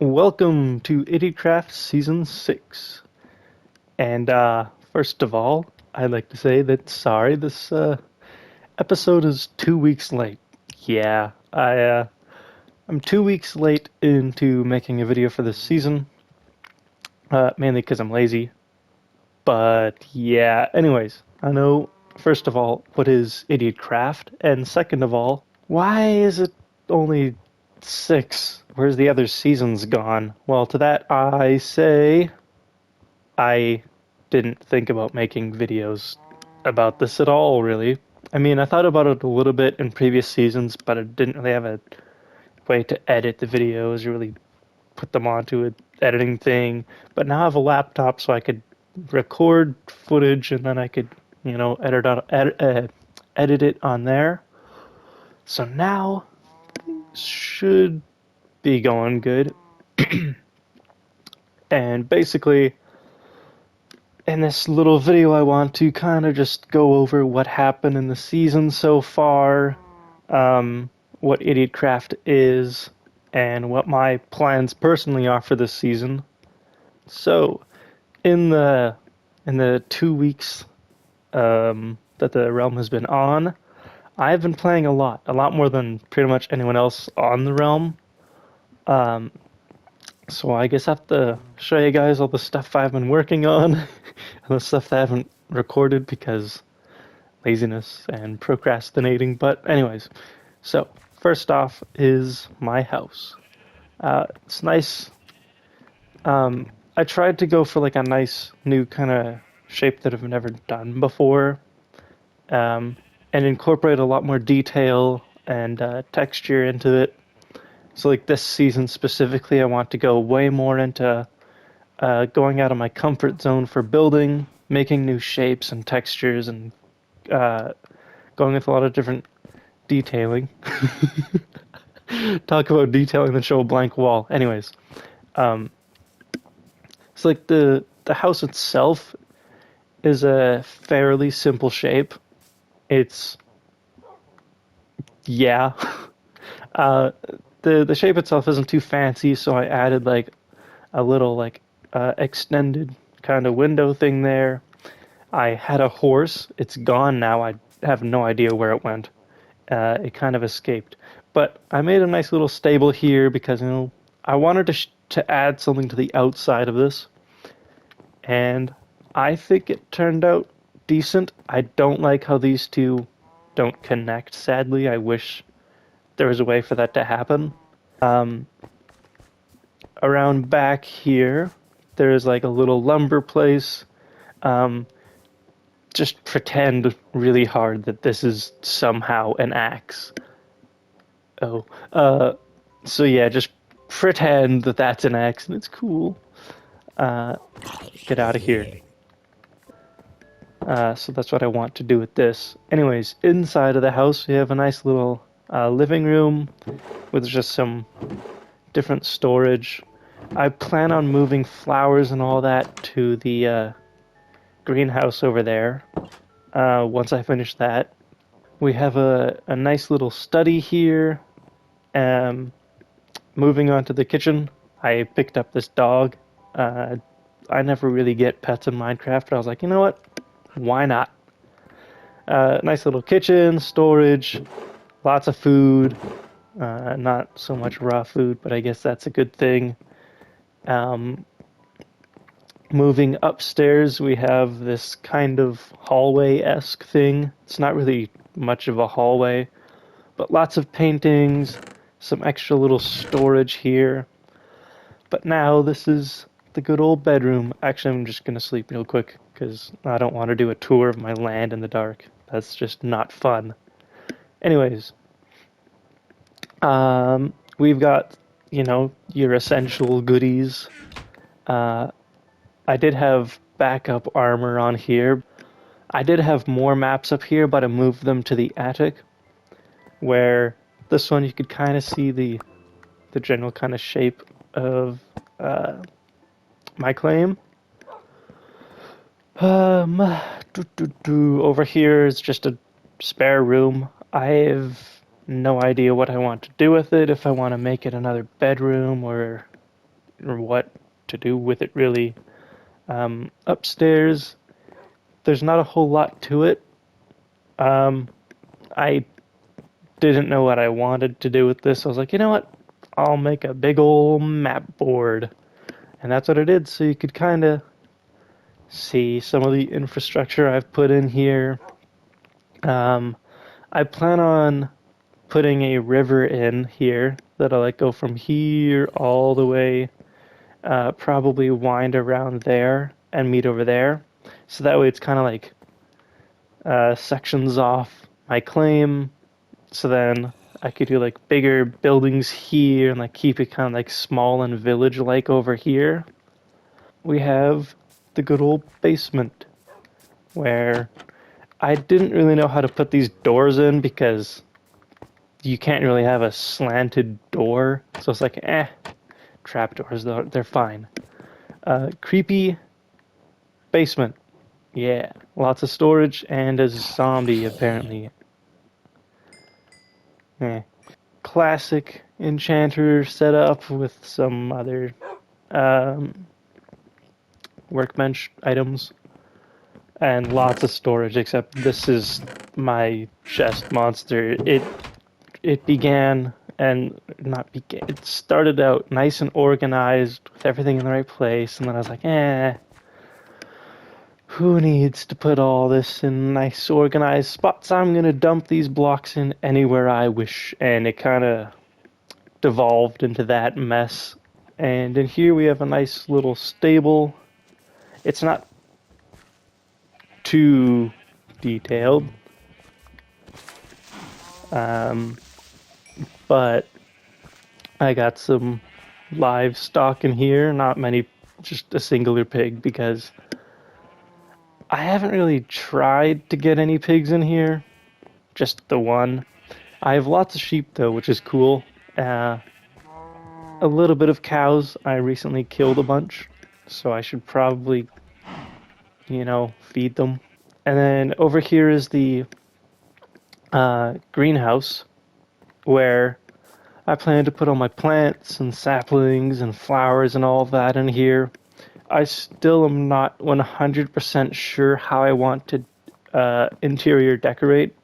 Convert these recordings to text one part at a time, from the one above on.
Welcome to Idiotcraft Season 6. And first of all, I'd like to say that sorry, this episode is 2 weeks late. Yeah, I'm 2 weeks late into making a video for this season, mainly because I'm lazy. But yeah, anyways, I know, first of all, what is Idiotcraft? And second of all, why is it only 6? Where's the other seasons gone? Well, to that I say I didn't think about making videos about this at all, really. I mean, I thought about it a little bit in previous seasons, but I didn't really have a way to edit the videos, really put them onto an editing thing. But now I have a laptop, so I could record footage and then I could, edit it on there. So now should be going good. And basically, in this little video, I want to kind of just go over what happened in the season so far, what Idiotcraft is, and what my plans personally are for this season. So, in the 2 weeks that the realm has been on, I've been playing a lot more than pretty much anyone else on the realm. Um, So I guess I have to show you guys all the stuff I've been working on and the stuff that I haven't recorded because laziness and procrastinating. But anyways, so first off is my house. It's nice. I tried to go for like a nice new kind of shape that I've never done before, and incorporate a lot more detail and texture into it. So like this season specifically, I want to go way more into going out of my comfort zone for building, making new shapes and textures, and uh, going with a lot of different detailing. Talk about detailing and show a blank wall. Anyways, um, it's like the house itself is a fairly simple shape. It's yeah. Uh, the shape itself isn't too fancy, so I added like a little like extended kind of window thing there. I had a horse. It's gone now. I have no idea where it went. It kind of escaped. But I made a nice little stable here because I wanted to add something to the outside of this, and I think it turned out decent. I don't like how these two don't connect. Sadly, I wish there was a way for that to happen. Um, Around back here, there's like a little lumber place. Um, just pretend really hard that this is somehow an axe. Oh, so yeah, just pretend that that's an axe and it's cool. Uh, get out of here. So that's what I want to do with this. Anyways, inside of the house, we have a nice little living room with just some different storage. I plan on moving flowers and all that to the greenhouse over there once I finish that. We have a nice little study here. Um, Moving on to the kitchen, I picked up this dog. Uh, I never really get pets in Minecraft, but I was like, you know what? Why not? Nice little kitchen, storage, lots of food. Not so much raw food, but I guess that's a good thing. Um, Moving upstairs, we have this kind of hallway-esque thing. It's not really much of a hallway, but lots of paintings, some extra little storage here. But now this is the good old bedroom. Actually, I'm just gonna sleep real quick because I don't want to do a tour of my land in the dark. That's just not fun. Anyways, we've got, your essential goodies. Uh, I did have backup armor on here. I did have more maps up here, but I moved them to the attic, where this one you could kind of see the general kind of shape of uh, my claim. Um, Over here is just a spare room. I have no idea what I want to do with it. If I want to make it another bedroom or or what to do with it really. Upstairs, there's not a whole lot to it. Um, I didn't know what I wanted to do with this. I was like, you know what? I'll make a big old map board. And that's what I did. So you could kind of see some of the infrastructure I've put in here. Um, I plan on putting a river in here that'll like go from here all the way, probably wind around there and meet over there. So that way it's kind of like sections off my claim. So then I could do like bigger buildings here and like keep it kind of like small and village like over here. We have the good old basement where I didn't really know how to put these doors in because you can't really have a slanted door. So it's like, trapdoors, they're fine. Creepy basement. Yeah, lots of storage and a zombie apparently. Eh. Classic enchanter setup with some other um, workbench items and lots of storage. Except this is my chest monster. It began and not began. It started out nice and organized with everything in the right place, and then I was like, who needs to put all this in nice organized spots? I'm gonna dump these blocks in anywhere I wish, and it kind of devolved into that mess. And in here we have a nice little stable. It's not too detailed, um, but I got some livestock in here. Not many, just a singular pig because I haven't really tried to get any pigs in here. Just the one. I have lots of sheep though, which is cool. Uh, a little bit of cows. I recently killed a bunch, so I should probably, feed them. And then over here is the greenhouse where I plan to put all my plants and saplings and flowers and all of that in here. I still am not 100% sure how I want to interior decorate.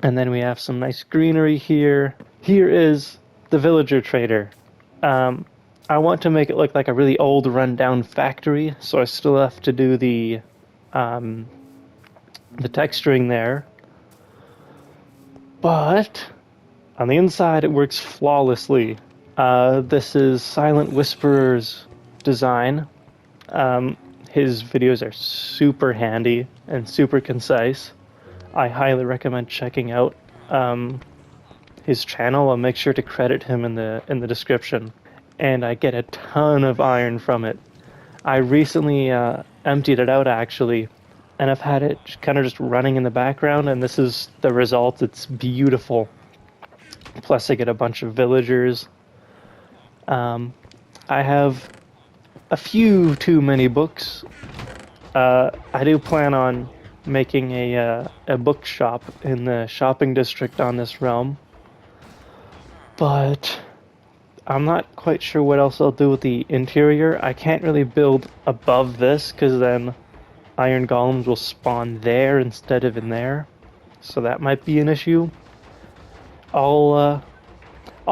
And then we have some nice greenery here. Here is the villager trader. Um, I want to make it look like a really old rundown factory, so I still have to do um, the texturing there. But on the inside, it works flawlessly. This is Silent Whisperer's design. Um, his videos are super handy and super concise. I highly recommend checking out his channel. I'll make sure to credit him in the description. And I get a ton of iron from it. I recently emptied it out actually, and I've had it kind of just running in the background, and this is the result. It's beautiful. Plus, I get a bunch of villagers. I have a few too many books. I do plan on making a bookshop in the shopping district on this realm, but I'm not quite sure what else I'll do with the interior. I can't really build above this because then iron golems will spawn there instead of in there, so that might be an issue. I'll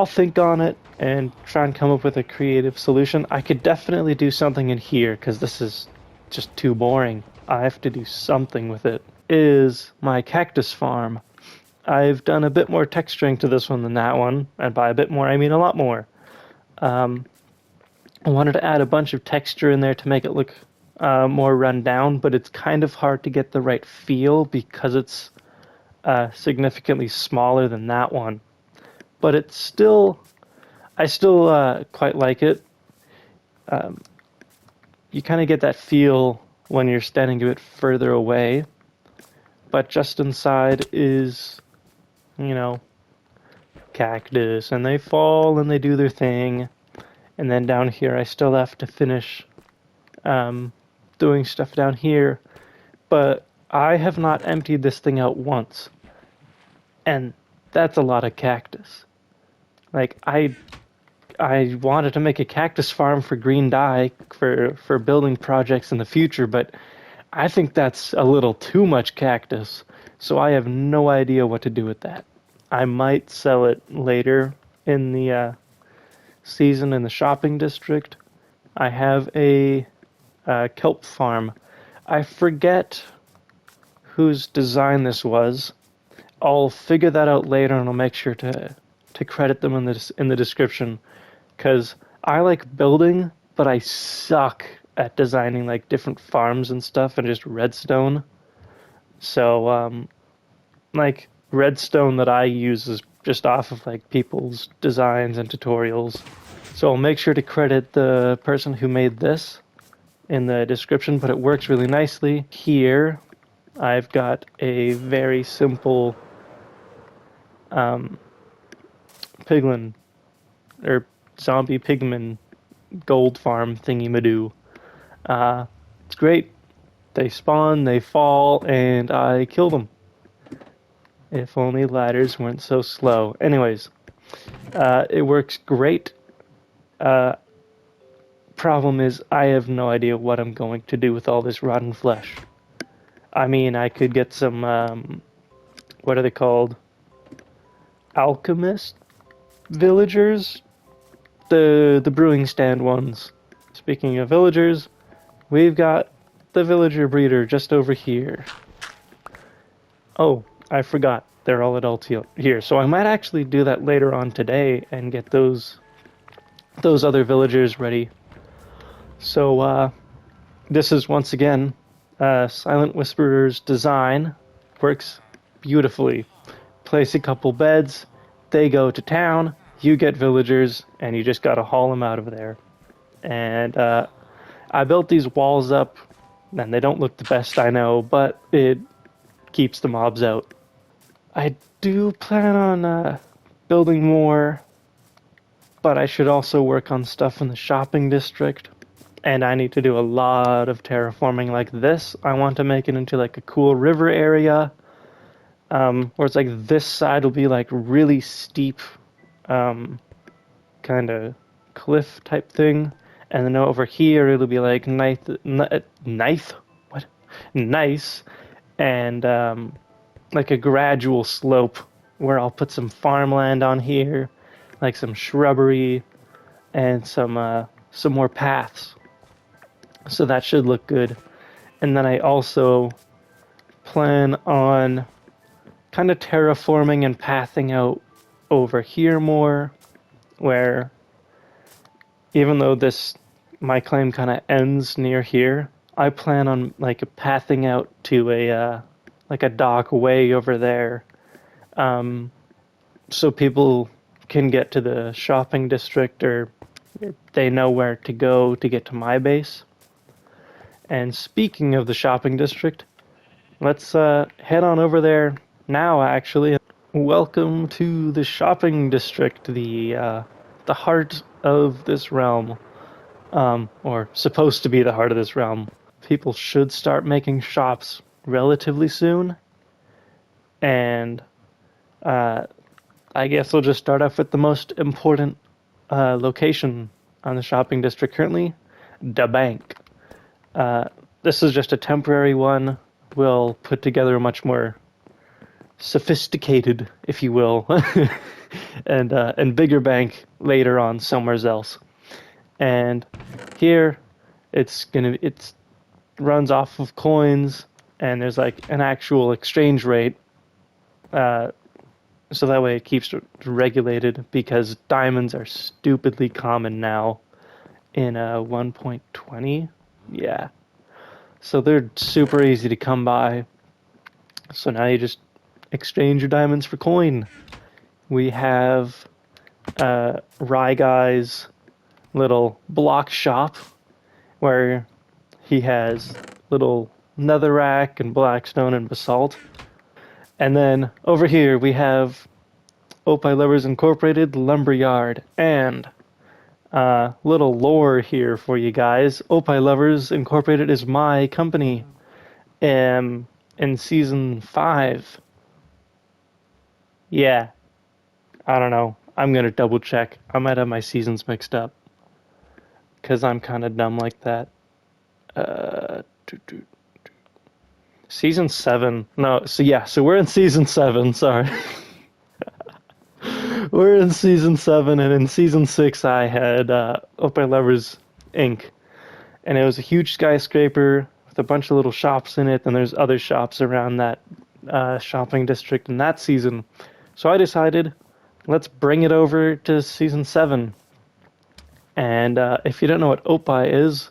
think on it and try and come up with a creative solution. I could definitely do something in here because this is just too boring. I have to do something with it. Is my cactus farm. I've done a bit more texturing to this one than that one, and by a bit more I mean a lot more. I wanted to add a bunch of texture in there to make it look more run down, but it's kind of hard to get the right feel because it's significantly smaller than that one. But I still quite like it. You kind of get that feel when you're standing a bit further away. But just inside is, you know, cactus, and they fall and they do their thing. And then down here, I still have to finish doing stuff down here. But I have not emptied this thing out once. And that's a lot of cactus. Like, I wanted to make a cactus farm for green dye for building projects in the future, but I think that's a little too much cactus, so I have no idea what to do with that. I might sell it later in the season in the shopping district. I have a kelp farm. I forget whose design this was. I'll figure that out later, and I'll make sure to credit them in the description, because I like building, but I suck at designing like different farms and stuff and just redstone. So like redstone that I use is just off of like people's designs and tutorials. So I'll make sure to credit the person who made this in the description, but it works really nicely. Here, I've got a very simple piglin or zombie pigman gold farm thingy madoo. It's great. They spawn, they fall, and I kill them. If only ladders weren't so slow. Anyways, it works great. Problem is, I have no idea what I'm going to do with all this rotten flesh. I mean, I could get some, what are they called? Alchemist villagers? The brewing stand ones. Speaking of villagers, we've got the villager breeder just over here. Oh, I forgot. They're all adults here. So I might actually do that later on today and get those other villagers ready. So this is once again Silent Whisperer's design. Works beautifully. Place a couple beds, they go to town, you get villagers, and you just gotta haul them out of there. And I built these walls up, and they don't look the best, I know, but it keeps the mobs out. I do plan on building more, but I should also work on stuff in the shopping district. And I need to do a lot of terraforming like this. I want to make it into like a cool river area, where it's like this side will be like really steep, kind of cliff type thing, and then over here it'll be like nice, what, nice, and like a gradual slope where I'll put some farmland on here, like some shrubbery, and some more paths. So that should look good. And then I also plan on kind of terraforming and pathing out over here more, where even though my claim kind of ends near here, I plan on like pathing out to a like a dock way over there, so people can get to the shopping district, or they know where to go to get to my base. And speaking of the shopping district, let's head on over there now, actually. Welcome to the shopping district, the heart of this realm, or supposed to be the heart of this realm. People should start making shops relatively soon, and I guess we'll just start off with the most important location on the shopping district currently, the bank. This is just a temporary one. We'll put together a much more sophisticated, if you will, and bigger bank later on somewhere else. And here, it runs off of coins, and there's like an actual exchange rate. So that way it keeps regulated, because diamonds are stupidly common now in 1.20. Yeah. So they're super easy to come by. So now you just exchange your diamonds for coin. We have Rye Guy's little block shop, where he has little netherrack and blackstone and basalt. And then over here we have Opie Lovers Incorporated Lumberyard. And little lore here for you guys. Opie Lovers Incorporated is my company in season 5. Yeah, I don't know. I'm gonna double check. I might have my seasons mixed up because I'm kind of dumb like that. Uh, Season 7. No, so yeah, so we're in season 7. Sorry. We're in season 7, and in season 6, I had Open Lovers Inc. And it was a huge skyscraper with a bunch of little shops in it, and there's other shops around that shopping district in that season. So I decided, let's bring it over to season 7. And if you don't know what Opie is,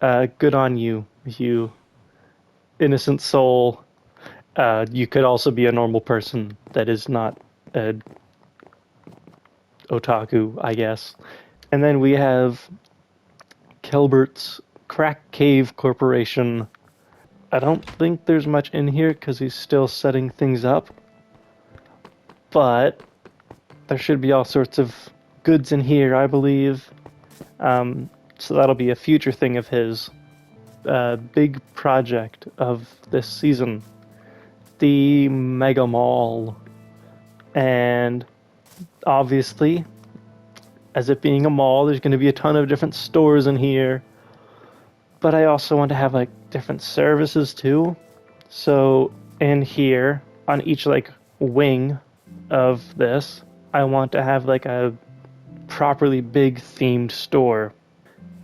good on you, you innocent soul. You could also be a normal person that is not a otaku, I guess. And then we have Kelbert's Crack Cave Corporation. I don't think there's much in here because he's still setting things up, but there should be all sorts of goods in here, I believe. So that'll be a future thing of his. Big project of this season. The Mega Mall. And obviously, as it being a mall, there's going to be a ton of different stores in here. But I also want to have like different services too. So in here, on each like wing of this, I want to have like a properly big themed store.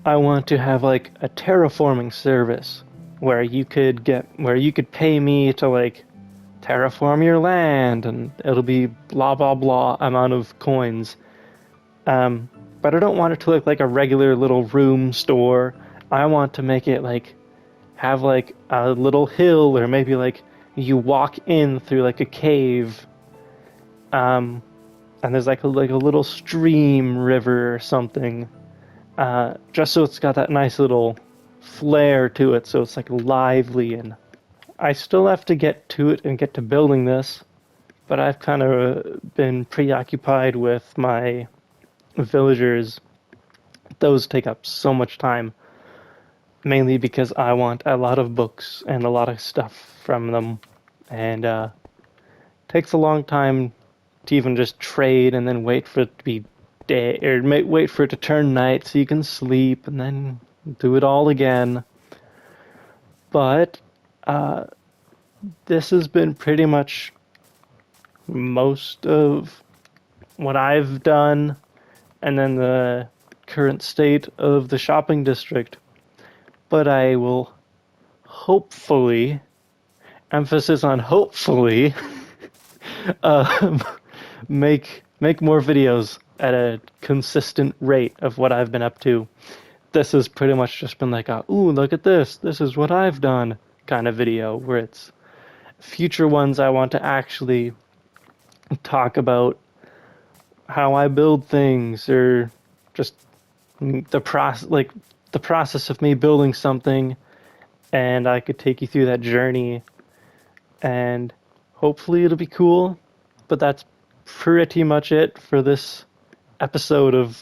I want to have like a terraforming service where you could pay me to like terraform your land, and it'll be blah blah blah amount of coins. But I don't want it to look like a regular little room store. I want to make it like have like a little hill, or maybe like you walk in through like a cave, and there's like a little stream, river, or something. Just so it's got that nice little flair to it, so it's like lively. And I still have to get to it and get to building this, but I've kind of been preoccupied with my villagers. Those take up so much time, mainly because I want a lot of books and a lot of stuff from them, and takes a long time to even just trade and then wait for it to be day, or wait for it to turn night so you can sleep and then do it all again. But this has been pretty much most of what I've done, and then the current state of the shopping district. But I will hopefully, emphasis on hopefully, um, make more videos at a consistent rate of what I've been up to. This has pretty much just been like a, ooh, look at this, this is what I've done kind of video, where it's future ones I want to actually talk about how I build things, or just the process of me building something, and I could take you through that journey, and hopefully it'll be cool. But that's pretty much it for this episode of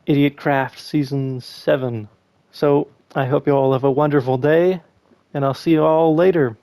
Idiotcraft Season 7. So I hope you all have a wonderful day, and I'll see you all later.